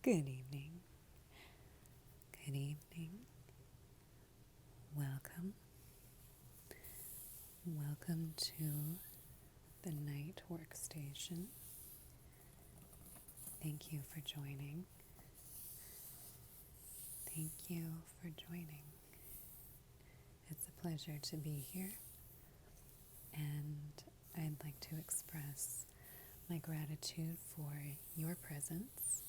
Good evening. Good evening. Welcome. Welcome to the night workstation. Thank you for joining. Thank you for joining. It's a pleasure to be here, and I'd like to express my gratitude for your presence,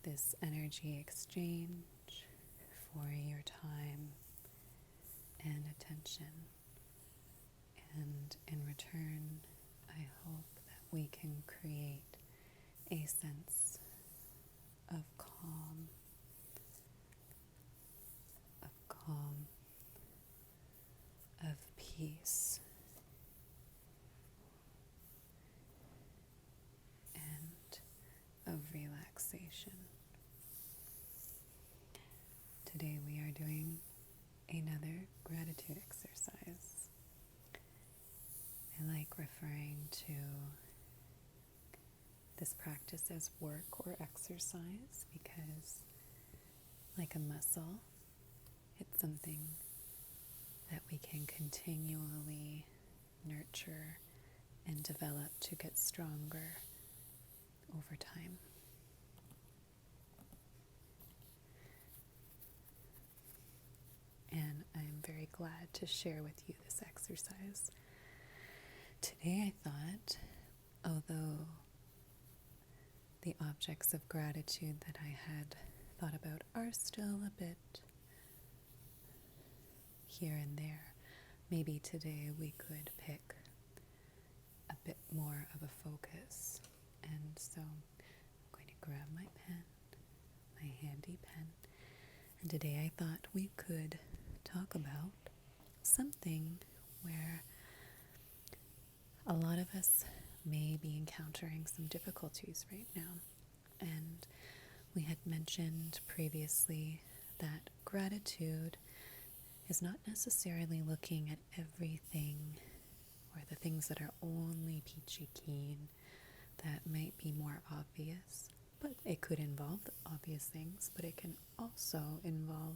this energy exchange, for your time and attention. And in return, I hope that we can create a sense of calm, of peace, and of relaxation. Today we are doing another gratitude exercise. I like referring to this practice as work or exercise because, like a muscle, it's something that we can continually nurture and develop to get stronger over time. And I'm very glad to share with you this exercise. Today I thought, although the objects of gratitude that I had thought about are still a bit here and there, maybe today we could pick a bit more of a focus. And so I'm going to grab my pen, my handy pen, and today I thought we could talk about something where a lot of us may be encountering some difficulties right now. And we had mentioned previously that gratitude is not necessarily looking at everything or the things that are only peachy keen that might be more obvious. But it could involve obvious things, but it can also involve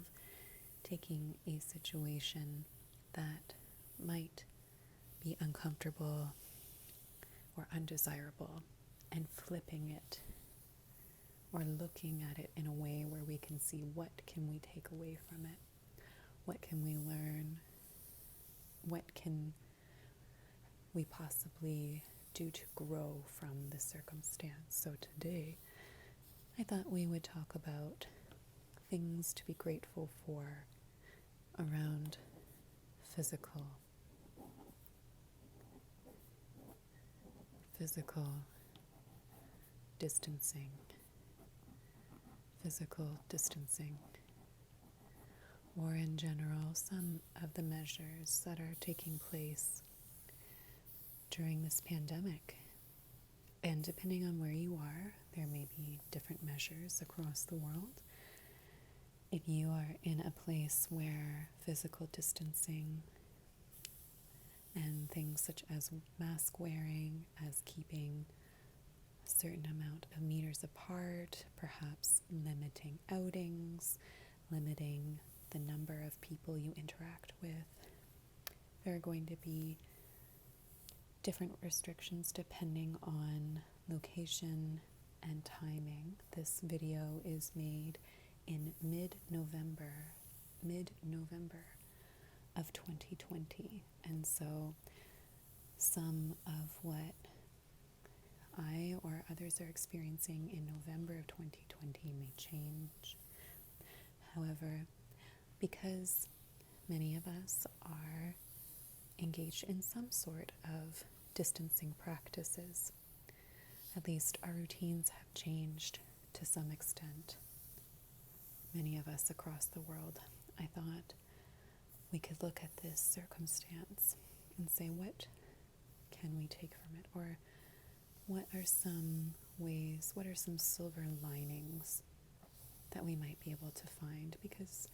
taking a situation that might be uncomfortable or undesirable and flipping it or looking at it in a way where we can see what can we take away from it, what can we learn, what can we possibly do to grow from this circumstance. So today I thought we would talk about things to be grateful for around physical distancing, or in general, some of the measures that are taking place during this pandemic. And depending on where you are, there may be different measures across the world. If you are in a place where physical distancing and things such as mask wearing, as keeping a certain amount of meters apart, perhaps limiting outings, limiting the number of people you interact with, there are going to be different restrictions depending on location and timing. This video is made in mid-November of 2020, and so some of what I or others are experiencing in November of 2020 may change. However, because many of us are engaged in some sort of distancing practices, at least our routines have changed to some extent. Many of us across the world, I thought we could look at this circumstance and say, what can we take from it? Or what are some ways, what are some silver linings that we might be able to find? Because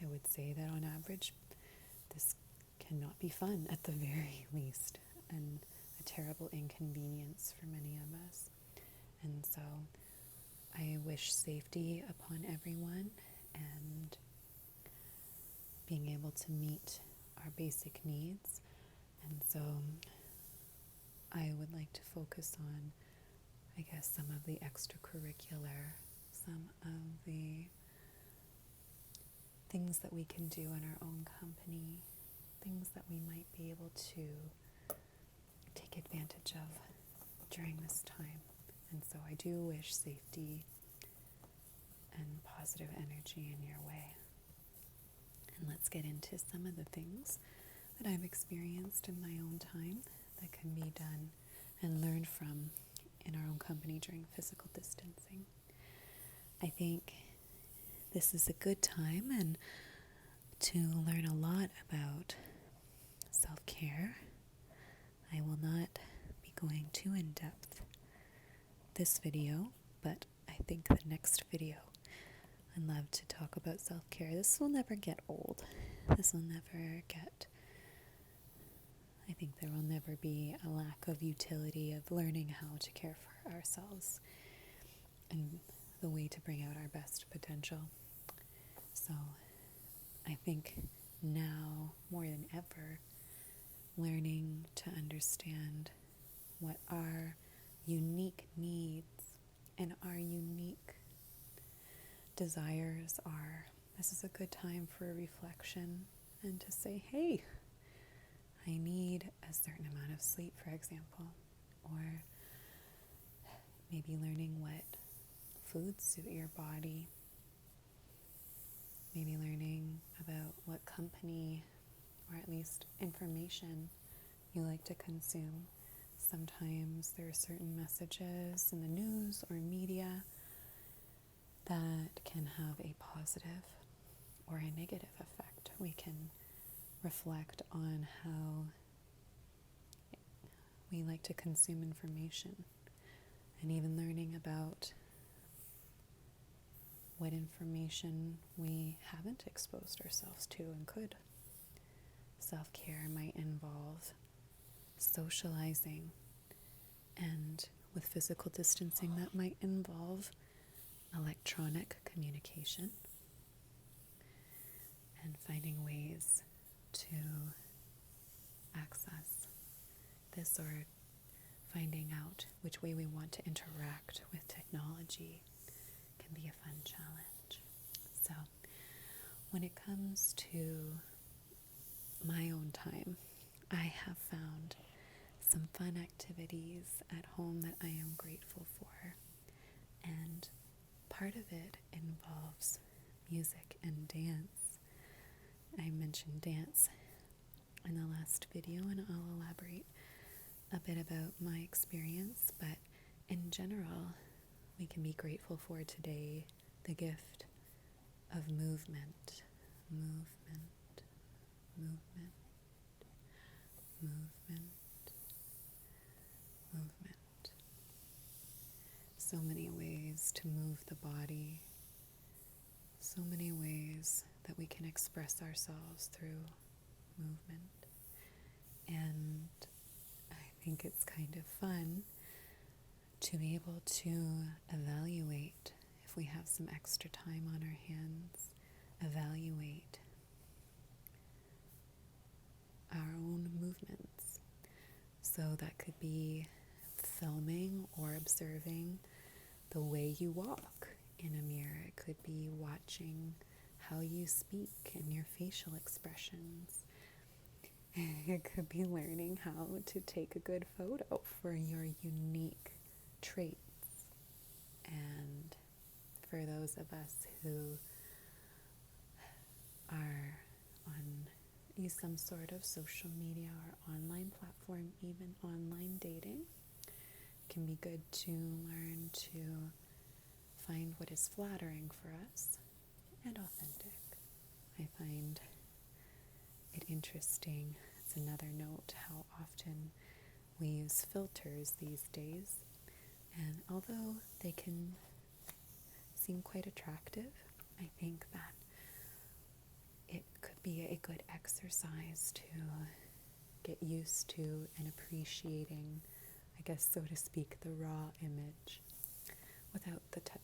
I would say that on average, this cannot be fun at the very least, and a terrible inconvenience for many of us. And so I wish safety upon everyone and being able to meet our basic needs. And so I would like to focus on, I guess, some of the extracurricular, some of the things that we can do in our own company, things that we might be able to take advantage of during this time. And so I do wish safety and positive energy in your way. And let's get into some of the things that I've experienced in my own time that can be done and learned from in our own company during physical distancing. I think this is a good time and to learn a lot about self-care. I will not be going too in depth this video, but I think the next video I'd love to talk about self-care. This will never get old. This will never get, I think there will never be a lack of utility of learning how to care for ourselves and the way to bring out our best potential. So I think now more than ever, learning to understand what our unique needs and our unique desires are. This is a good time for a reflection and to say, hey, I need a certain amount of sleep, for example, or maybe learning what foods suit your body, maybe learning about what company or at least information you like to consume. Sometimes there are certain messages in the news or media that can have a positive or a negative effect. We can reflect on how we like to consume information and even learning about what information we haven't exposed ourselves to and could. Self-care might involve socializing, and with physical distancing that might involve electronic communication and finding ways to access this or finding out which way we want to interact with technology can be a fun challenge. So when it comes to my own time, I have found some fun activities at home that I am grateful for, and part of it involves music and dance. I mentioned dance in the last video, and I'll elaborate a bit about my experience, but in general, we can be grateful for today the gift of movement, movement, movement, movement, movement. So many ways to move the body, so many ways that we can express ourselves through movement. And I think it's kind of fun to be able to evaluate, if we have some extra time on our hands, evaluate our own movements. So that could be filming or observing the way you walk in a mirror. It could be watching how you speak and your facial expressions. It could be learning how to take a good photo for your unique traits. And for those of us who are use some sort of social media or online platform, even online dating, it can be good to learn to find what is flattering for us and authentic. I find it interesting, it's another note, how often we use filters these days, and although they can seem quite attractive, I think that it could be a good exercise to get used to and appreciating, I guess, so to speak, the raw image.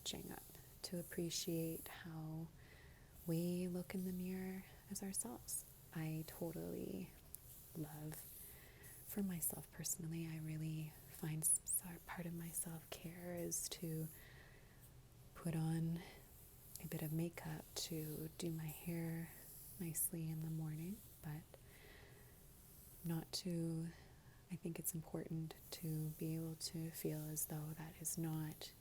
catching up, to appreciate how we look in the mirror as ourselves. I totally love, for myself personally, I really find part of my self-care is to put on a bit of makeup, to do my hair nicely in the morning, but not to, I think it's important to be able to feel as though that is not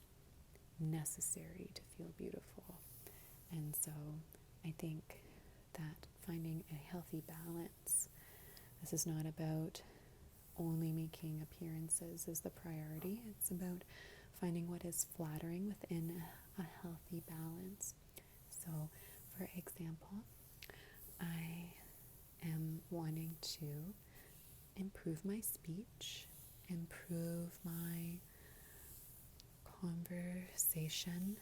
necessary to feel beautiful. And so I think that finding a healthy balance, this is not about only making appearances as the priority. It's about finding what is flattering within a healthy balance. So, for example, I am wanting to improve my speech, improve my conversation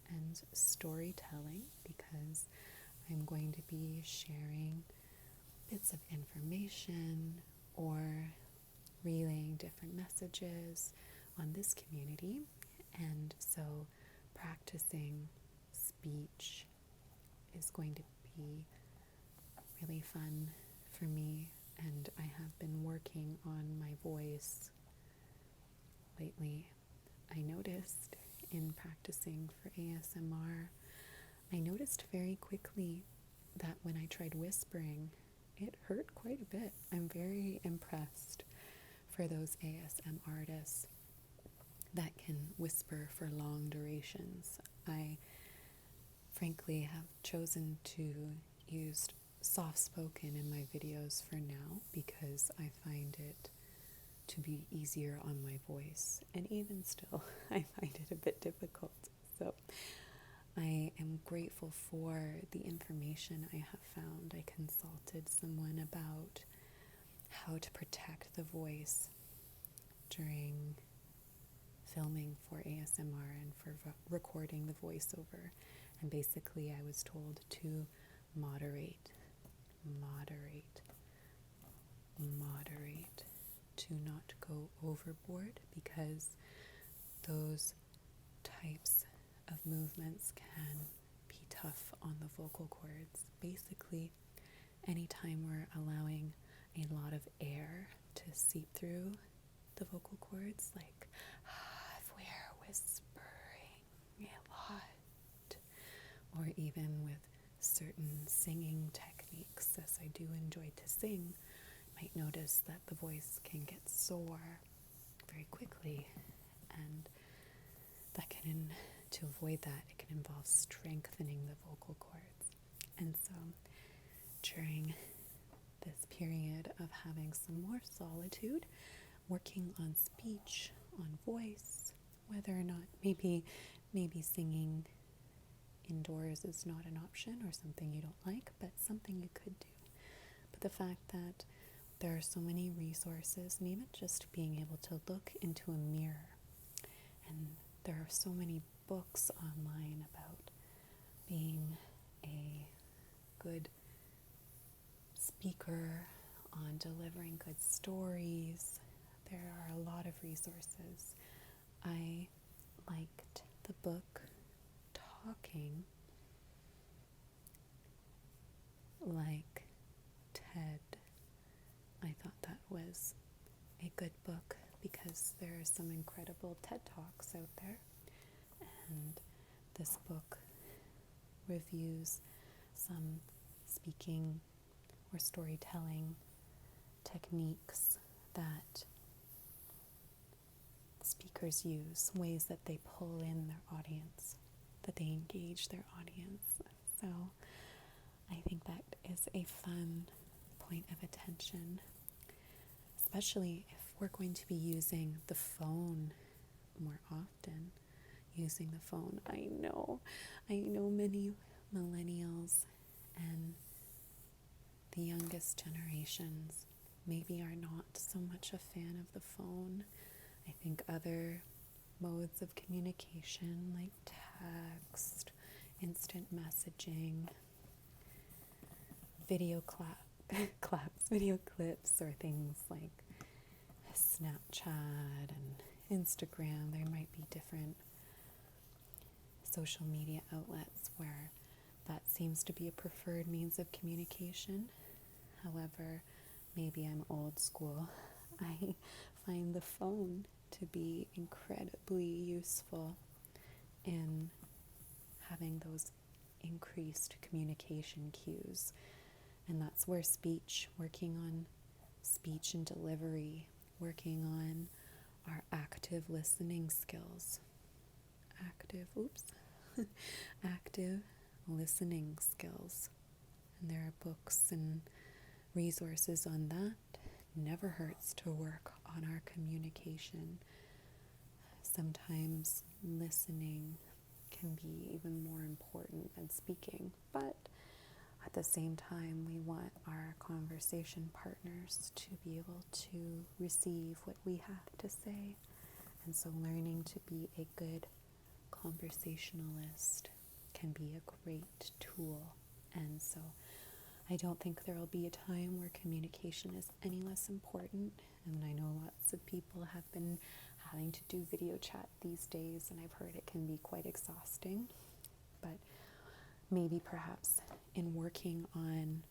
and storytelling, because I'm going to be sharing bits of information or relaying different messages on this community. And so practicing speech is going to be really fun for me, and I have been working on my voice lately. I noticed in practicing for ASMR, I noticed very quickly that when I tried whispering, it hurt quite a bit. I'm very impressed for those ASM artists that can whisper for long durations. I frankly have chosen to use soft-spoken in my videos for now because I find it to be easier on my voice, and even still I find it a bit difficult. So I am grateful for the information I have found. I consulted someone about how to protect the voice during filming for ASMR and for recording the voiceover, and basically I was told to moderate, to not go overboard, because those types of movements can be tough on the vocal cords. Basically, anytime we're allowing a lot of air to seep through the vocal cords, like if we're whispering a lot, or even with certain singing techniques, as I do enjoy to sing, might notice that the voice can get sore very quickly, and that can, to avoid that, it can involve strengthening the vocal cords. And so during this period of having some more solitude, working on speech, on voice, whether or not maybe singing indoors is not an option or something you don't like, but something you could do. But the fact that there are so many resources, and even just being able to look into a mirror, and there are so many books online about being a good speaker, on delivering good stories. There are a lot of resources. I liked the book Talking Like TED. I thought that was a good book because there are some incredible TED Talks out there, and this book reviews some speaking or storytelling techniques that speakers use, ways that they pull in their audience, that they engage their audience. So I think that is a fun point of attention, especially if we're going to be using the phone more often. Using the phone, I know many millennials and the youngest generations maybe are not so much a fan of the phone. I think other modes of communication like text, instant messaging, video clips, or things like Snapchat and Instagram, there might be different social media outlets where that seems to be a preferred means of communication. However, maybe I'm old school. I find the phone to be incredibly useful in having those increased communication cues. And that's where working on speech and delivery, working on our active listening skills, active listening skills. And there are books and resources on that. Never hurts to work on our communication. Sometimes listening can be even more important than speaking, but at the same time, we want our conversation partners to be able to receive what we have to say. And so learning to be a good conversationalist can be a great tool. And so I don't think there will be a time where communication is any less important. And I know lots of people have been having to do video chat these days, and I've heard it can be quite exhausting. But maybe perhaps in working on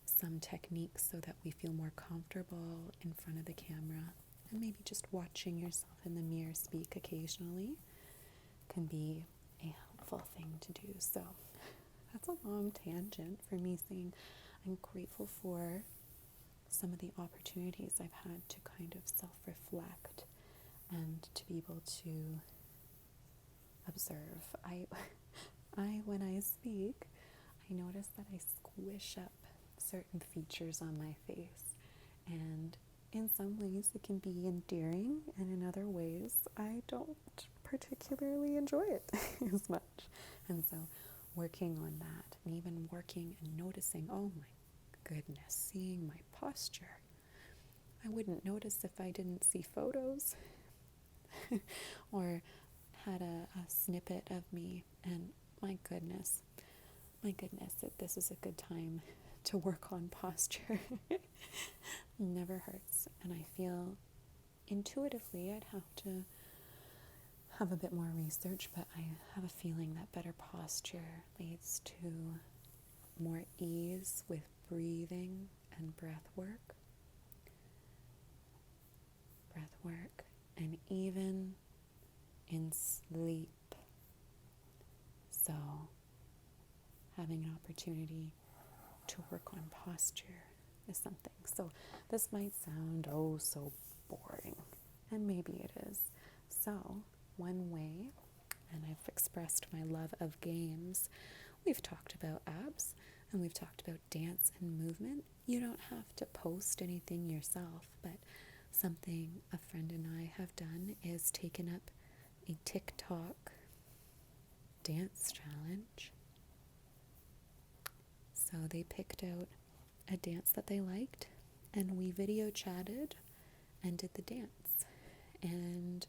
some techniques so that we feel more comfortable in front of the camera, and maybe just watching yourself in the mirror speak occasionally can be a helpful thing to do. So that's a long tangent for me saying I'm grateful for some of the opportunities I've had to kind of self-reflect and to be able to observe. When I speak, I notice that I squish up certain features on my face, and in some ways it can be endearing, and in other ways I don't particularly enjoy it as much. And so working on that, and even working and noticing, oh my goodness, seeing my posture. I wouldn't notice if I didn't see photos or had a snippet of me, and my goodness, this is a good time to work on posture. Never hurts. And I feel intuitively I'd have to have a bit more research, but I have a feeling that better posture leads to more ease with breathing and breath work, and even in sleep. So having an opportunity to work on posture is something. So this might sound so boring, and maybe it is. So one way, and I've expressed my love of games, we've talked about abs and we've talked about dance and movement. You don't have to post anything yourself, but something a friend and I have done is taken up a TikTok dance challenge. So they picked out a dance that they liked, and we video chatted and did the dance. And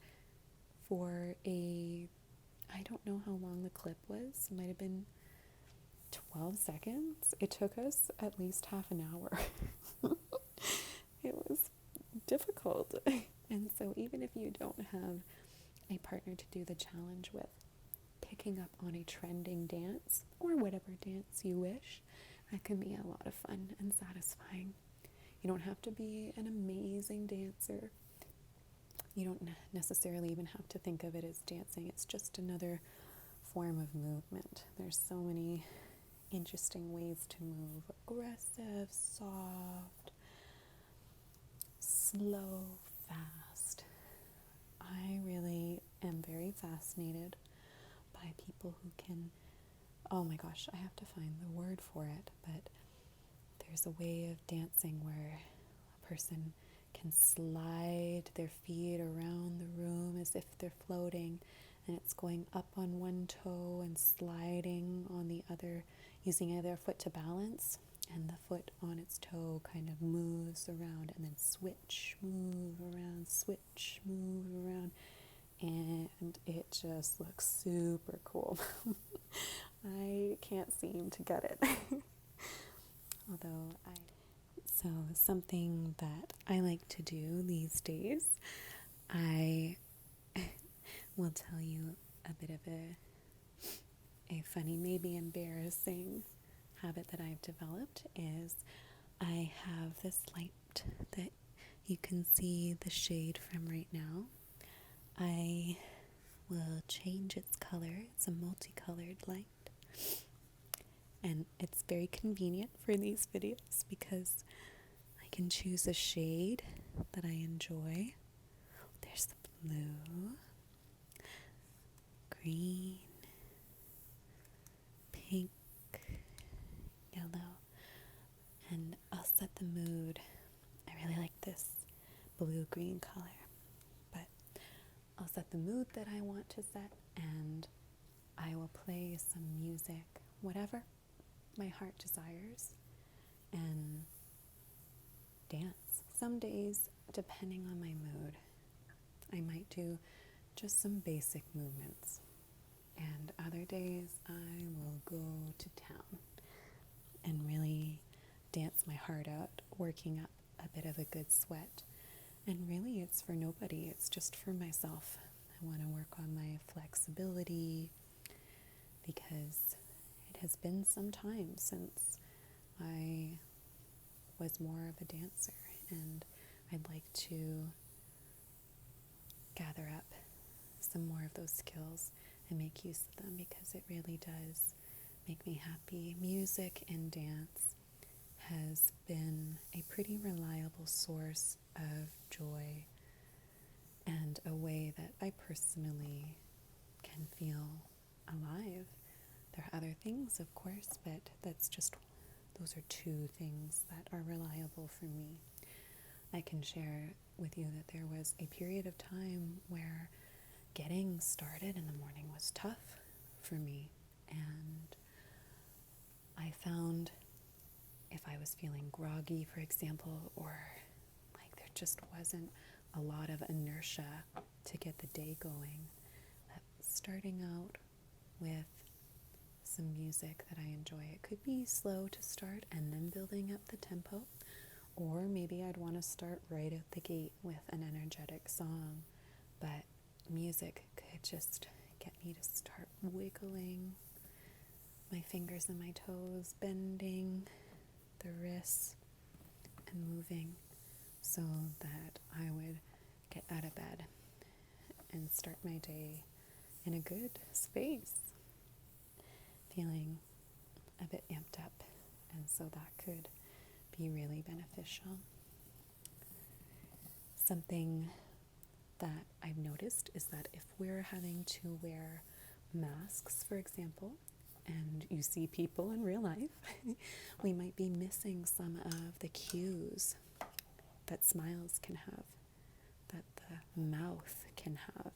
for I don't know how long the clip was, it might have been 12 seconds. It took us at least half an hour. It was difficult. And so even if you don't have a partner to do the challenge with, picking up on a trending dance or whatever dance you wish, that can be a lot of fun and satisfying. You don't have to be an amazing dancer. You don't necessarily even have to think of it as dancing. It's just another form of movement. There's so many interesting ways to move. Aggressive, soft, slow, fast. I really am very fascinated by people who can, oh my gosh, I have to find the word for it, but there's a way of dancing where a person can slide their feet around the room as if they're floating, and it's going up on one toe and sliding on the other, using either foot to balance, and the foot on its toe kind of moves around, and then switch, move around, switch, move around, and it just looks super cool. I can't seem to get it. So something that I like to do these days, I will tell you a bit of a A funny, maybe embarrassing habit that I've developed is I have this light that you can see the shade from right now. I will change its color. It's a multicolored light. And it's very convenient for these videos because I can choose a shade that I enjoy. There's the blue, green, pink, yellow, and I'll set the mood. I really like this blue-green color, but I'll set the mood that I want to set, and I will play some music, whatever my heart desires, and dance. Some days, depending on my mood, I might do just some basic movements, and other days I will go to town and really dance my heart out, working up a bit of a good sweat. And really it's for nobody, it's just for myself. I want to work on my flexibility because it has been some time since I was more of a dancer, and I'd like to gather up some more of those skills and make use of them because it really does make me happy. Music and dance has been a pretty reliable source of joy and a way that I personally can feel alive. There are other things, of course, but those are two things that are reliable for me. I can share with you that there was a period of time where getting started in the morning was tough for me, and I found if I was feeling groggy, for example, or like there just wasn't a lot of inertia to get the day going, that starting out with some music that I enjoy, it could be slow to start and then building up the tempo, or maybe I'd want to start right out the gate with an energetic song, but music could just get me to start wiggling my fingers and my toes, bending the wrists and moving so that I would get out of bed and start my day in a good space, feeling a bit amped up, and so that could be really beneficial. Something that I've noticed is that if we're having to wear masks, for example, and you see people in real life, we might be missing some of the cues that smiles can have, that the mouth can have.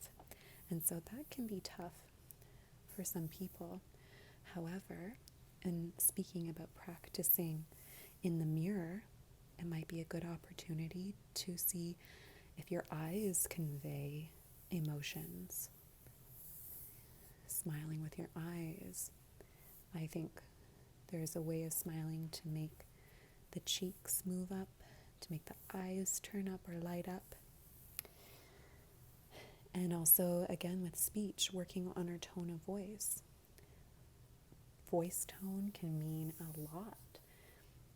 And so that can be tough for some people. However, in speaking about practicing in the mirror, it might be a good opportunity to see if your eyes convey emotions. Smiling with your eyes. I think there's a way of smiling to make the cheeks move up, to make the eyes turn up or light up. And also, again, with speech, working on our tone of voice. Voice tone can mean a lot.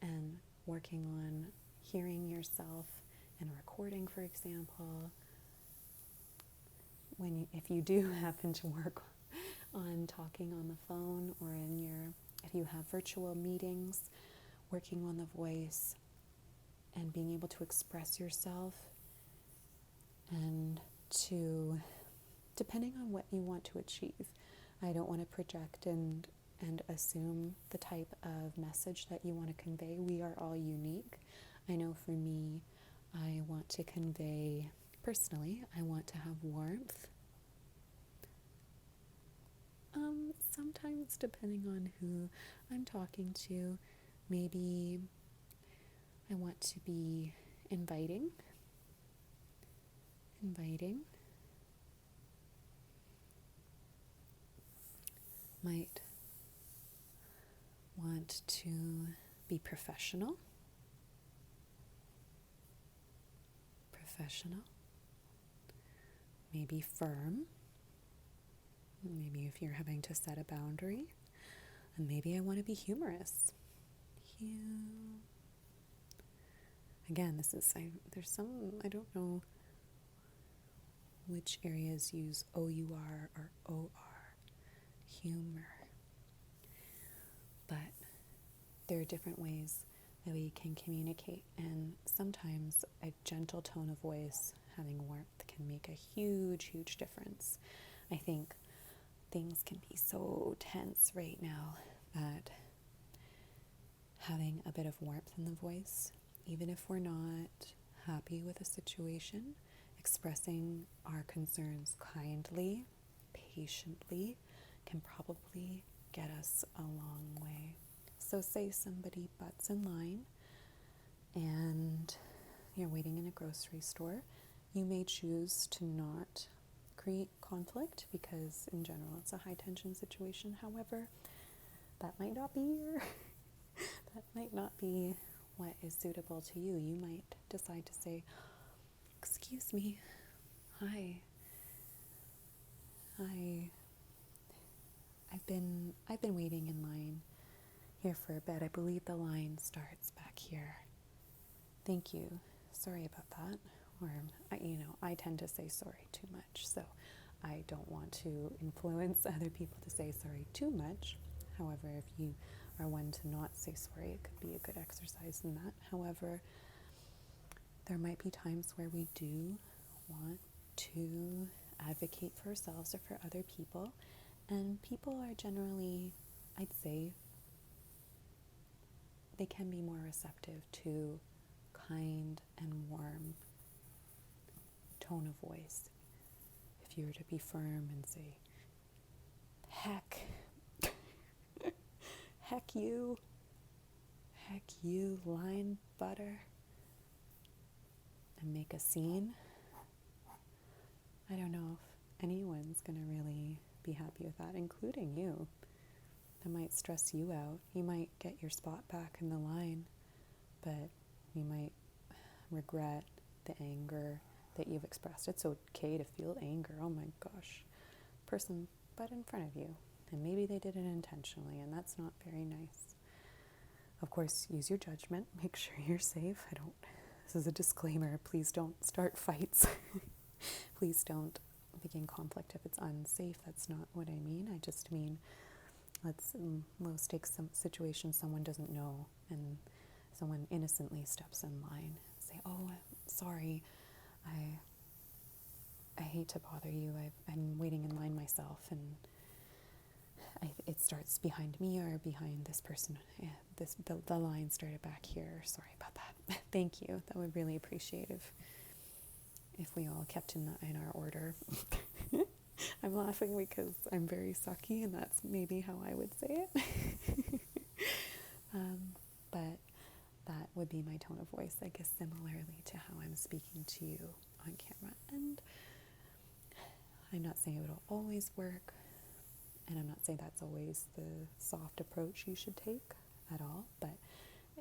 And working on hearing yourself in a recording, for example. If you do happen to work on talking on the phone, or if you have virtual meetings, working on the voice and being able to express yourself, and depending on what you want to achieve. I don't want to project and assume the type of message that you want to convey. We are all unique. I know for me, I want to convey, personally, I want to have warmth. Sometimes, depending on who I'm talking to, maybe I want to be inviting. Might want to be professional. Maybe firm. Maybe if you're having to set a boundary, and maybe I want to be humorous. Again, there's some, I don't know which areas use OUR or OR, humor. But there are different ways that we can communicate, and sometimes a gentle tone of voice, having warmth, can make a huge, huge difference. I think things can be so tense right now that having a bit of warmth in the voice, even if we're not happy with a situation, expressing our concerns kindly, patiently, can probably get us a long way. So say somebody butts in line and you're waiting in a grocery store. You may choose to not create conflict because in general it's a high tension situation. However, that might not be what is suitable to you. You might decide to say, "Excuse me, hi. I've been waiting in line here for a bit. I believe the line starts back here. Thank you. Sorry about that." Or, I tend to say sorry too much, so I don't want to influence other people to say sorry too much. However, if you are one to not say sorry, it could be a good exercise in that. However, there might be times where we do want to advocate for ourselves or for other people, and people are generally, I'd say, they can be more receptive to kind and warm tone of voice. If you were to be firm and say, heck you, line butter, and make a scene, I don't know if anyone's going to really be happy with that, including you. That might stress you out. You might get your spot back in the line, but you might regret the anger that you've expressed. It's okay to feel anger. Oh my gosh. Person butt in front of you, and maybe they did it intentionally, and that's not very nice. Of course, use your judgment. Make sure you're safe. This is a disclaimer. Please don't start fights. Please don't begin conflict if it's unsafe. That's not what I mean. I just mean, let's low stakes situation someone doesn't know, and someone innocently steps in line. Say, "Oh, I'm sorry. I hate to bother you. I'm waiting in line myself, and it starts behind me or behind this person. Yeah, the line started back here. Sorry about that. Thank you. That would really appreciate if we all kept in our order." I'm laughing because I'm very sucky, and that's maybe how I would say it. But that would be my tone of voice, I guess, similarly to how I'm speaking to you on camera. And I'm not saying it'll always work, and I'm not saying that's always the soft approach you should take at all, but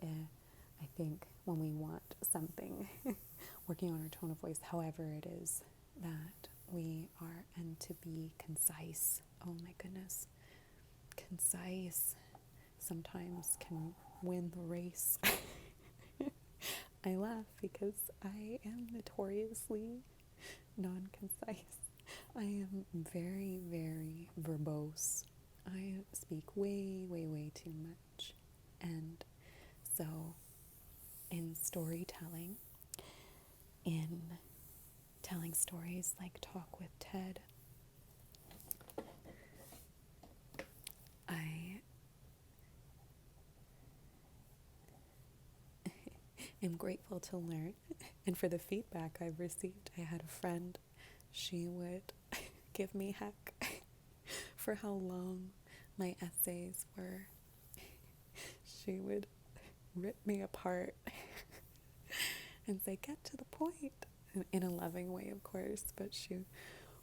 I think when we want something, working on our tone of voice, however it is that we are, and to be concise. Oh my goodness. Concise sometimes can win the race. I laugh because I am notoriously non-concise. I am very, very verbose. I speak way, way, way too much. And so in storytelling, in telling stories like Talk with Ted, I am grateful to learn and for the feedback I've received. I had a friend, she would give me heck for how long my essays were. She would rip me apart and say, "Get to the point," in a loving way, of course, but she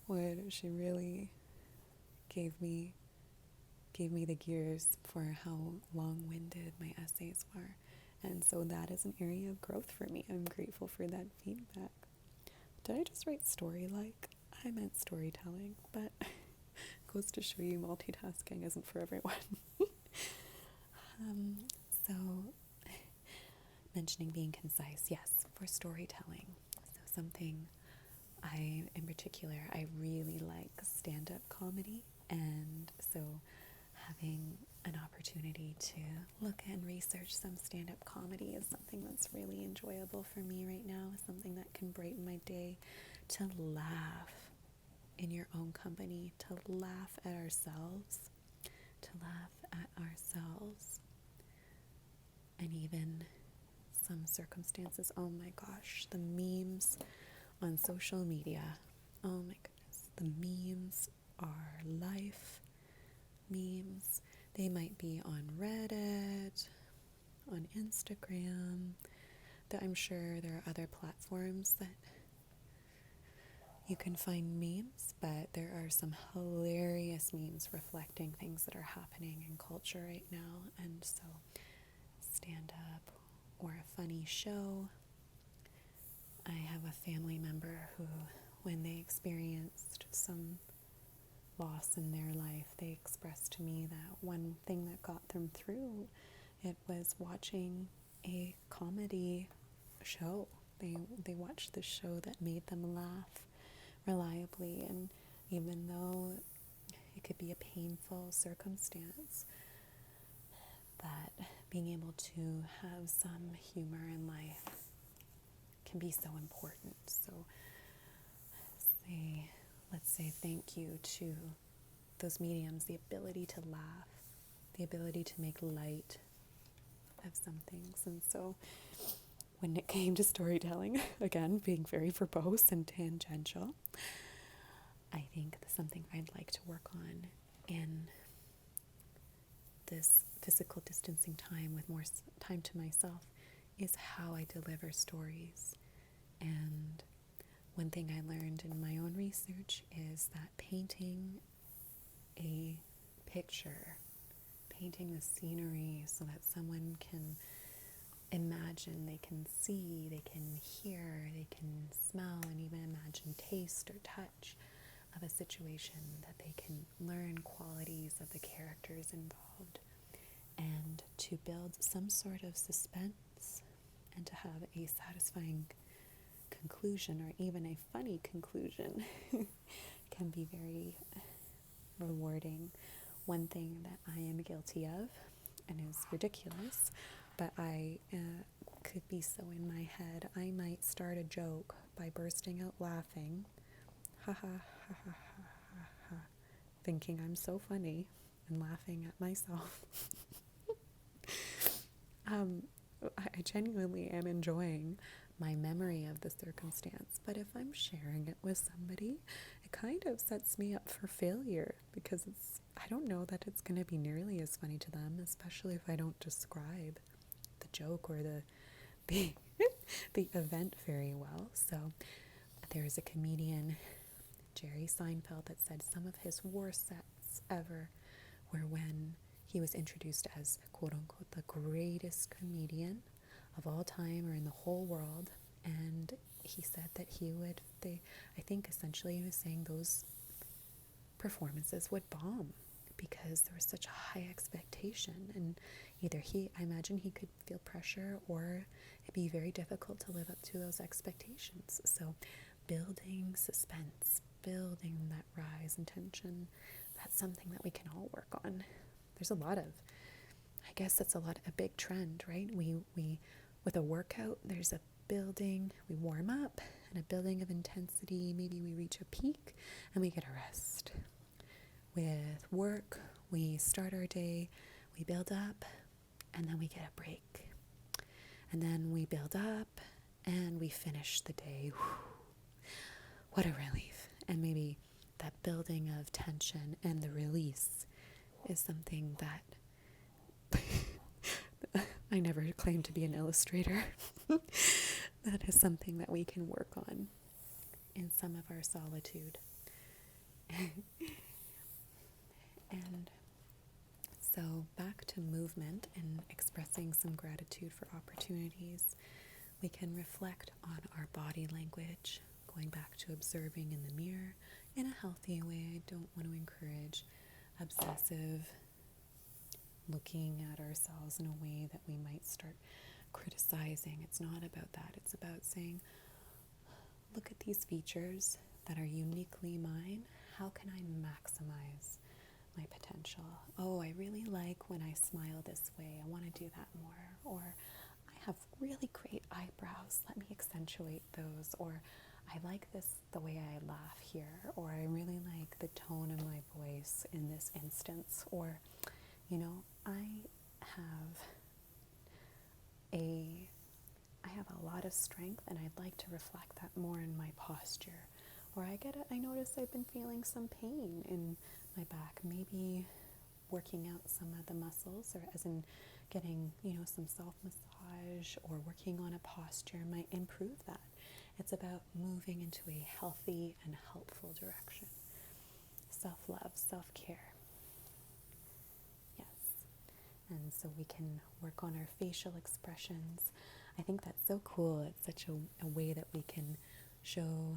really gave me the gears for how long-winded my essays were. And so that is an area of growth for me. I'm grateful for that feedback. Did I just write story-like? I meant storytelling, but goes to show you multitasking isn't for everyone. So mentioning being concise, yes, for storytelling. So something in particular, I really like stand-up comedy, and so having an opportunity to look and research some stand-up comedy is something that's really enjoyable for me right now, something that can brighten my day, to laugh in your own company, to laugh at ourselves, and even some circumstances. Oh my gosh, the memes on social media. Oh my goodness, the memes are life. Memes, they might be on Reddit, on Instagram. I'm sure there are other platforms that you can find memes, but there are some hilarious memes reflecting things that are happening in culture right now. And so stand up or a funny show. I have a family member who, when they experienced some loss in their life, they expressed to me that one thing that got them through it was watching a comedy show. They watched the show that made them laugh reliably, and even though it could be a painful circumstance, that being able to have some humor in life can be so important. So let's say thank you to those mediums, the ability to laugh, the ability to make light of some things. And so when it came to storytelling, again, being very verbose and tangential, I think that's something I'd like to work on in this physical distancing time with more time to myself is how I deliver stories. And one thing I learned in my own research is that painting a picture, painting the scenery so that someone can imagine, they can see, they can hear, they can smell, and even imagine taste or touch of a situation, that they can learn qualities of the characters involved, and to build some sort of suspense and to have a satisfying conclusion or even a funny conclusion can be very rewarding. One thing that I am guilty of, and is ridiculous, but I could be so in my head, I might start a joke by bursting out laughing, ha ha ha ha ha ha, ha, thinking I'm so funny and laughing at myself. I genuinely am enjoying my memory of the circumstance, but if I'm sharing it with somebody, it kind of sets me up for failure, because I don't know that it's going to be nearly as funny to them, especially if I don't describe the joke or the event very well. So there's a comedian, Jerry Seinfeld, that said some of his worst sets ever were when he was introduced as, quote unquote, the greatest comedian of all time or in the whole world. And he said that I think essentially he was saying those performances would bomb because there was such a high expectation. And either I imagine he could feel pressure, or it'd be very difficult to live up to those expectations. So building suspense, building that rise in tension, that's something that we can all work on. There's I guess that's a big trend, right? We with a workout, there's a building, we warm up, and a building of intensity, maybe we reach a peak and we get a rest. With work, we start our day, we build up, and then we get a break. And then we build up and we finish the day. Whew. What a relief. And maybe that building of tension and the release is something that I never claimed to be an illustrator. That is something that we can work on in some of our solitude. And so back to movement and expressing some gratitude for opportunities, we can reflect on our body language going back to observing in the mirror in a healthy way. I don't want to encourage obsessive looking at ourselves in a way that we might start criticizing. It's not about that. It's about saying, look at these features that are uniquely mine. How can I maximize my potential? Oh, I really like when I smile this way. I want to do that more. Or I have really great eyebrows. Let me accentuate those. Or I like this, the way I laugh here. Or I really like the tone of my voice in this instance. Or, you know, I have a lot of strength, and I'd like to reflect that more in my posture. Or I notice I've been feeling some pain in my back, maybe working out some of the muscles, or as in getting, some self-massage or working on a posture might improve that. It's about moving into a healthy and helpful direction. Self-love, self-care. Yes. And so we can work on our facial expressions. I think that's so cool. It's such a way that we can show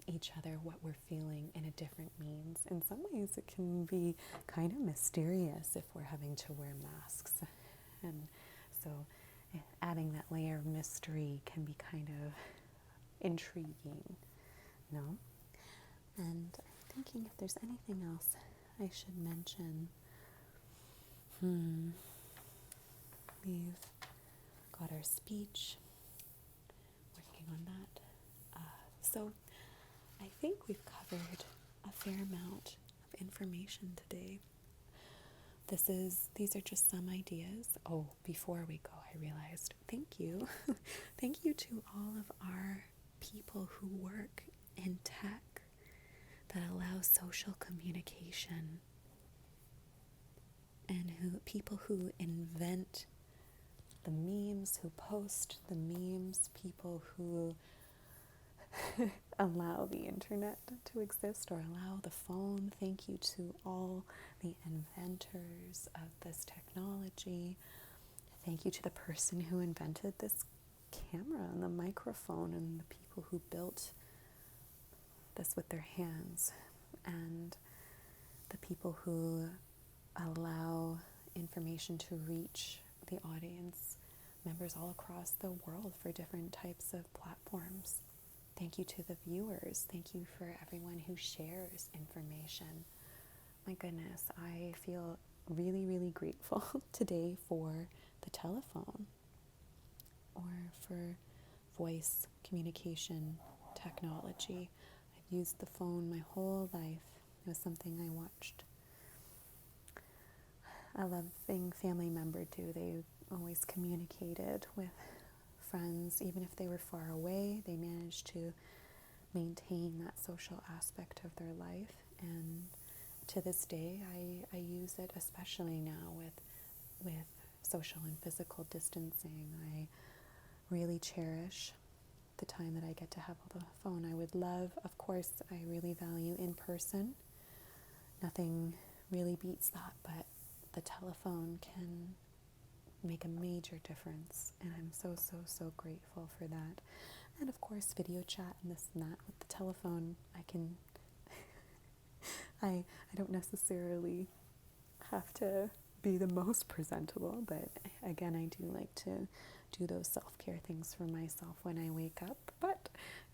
each other what we're feeling in a different means. In some ways, it can be kind of mysterious if we're having to wear masks. And so adding that layer of mystery can be kind of intriguing, And I'm thinking if there's anything else I should mention. We've got our speech, working on that. So I think we've covered a fair amount of information today. These are just some ideas. Oh, before we go, I realized, thank you. Thank you to all of our people who work in tech that allow social communication, and people who invent the memes, who post the memes, people who allow the internet to exist or allow the phone. Thank you to all the inventors of this technology. Thank you to the person who invented this camera and the microphone, and the people who built this with their hands, and the people who allow information to reach the audience members all across the world for different types of platforms. Thank you to the viewers. Thank you for everyone who shares information. My goodness, I feel really, really grateful today for the telephone, or for voice communication technology. I've used the phone my whole life. It was something I watched a loving family member do. They always communicated with friends, even if they were far away. They managed to maintain that social aspect of their life, and to this day I use it, especially now with social and physical distancing. I really cherish the time that I get to have the phone. I would love, of course, I really value in person. Nothing really beats that, but the telephone can make a major difference, and I'm so, so, so grateful for that. And of course, video chat and this and that. With the telephone, I can I don't necessarily have to be the most presentable, but again, I do like to do those self-care things for myself when I wake up. But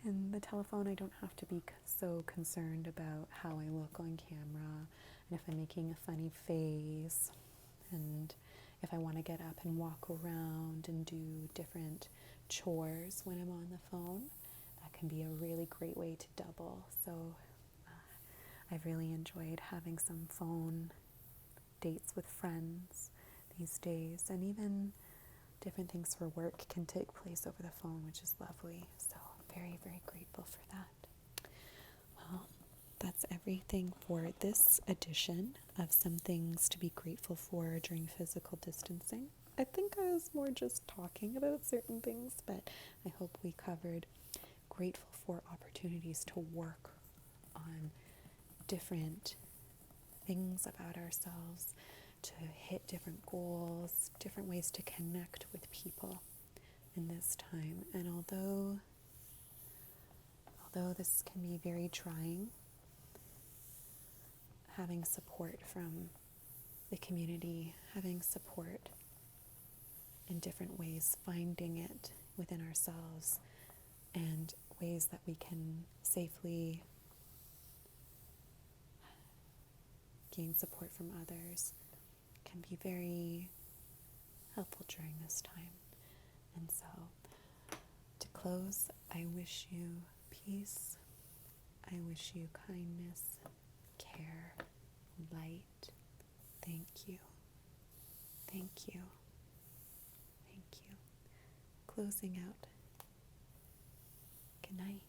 in the telephone, I don't have to be so concerned about how I look on camera, and if I'm making a funny face, and if I want to get up and walk around and do different chores when I'm on the phone. That can be a really great way to double. So I've really enjoyed having some phone dates with friends these days, and even different things for work can take place over the phone, which is lovely. So I'm very, very grateful for that. Well, that's everything for this edition of Some Things to Be Grateful For During Physical Distancing. I think I was more just talking about certain things, but I hope we covered grateful for opportunities to work on different things about ourselves, to hit different goals, different ways to connect with people in this time. And although although this can be very trying, having support from the community, having support in different ways, finding it within ourselves, and ways that we can safely gain support from others can be very helpful during this time. And so, to close, I wish you peace. I wish you kindness, care, light. Thank you. Thank you. Thank you. Closing out. Good night.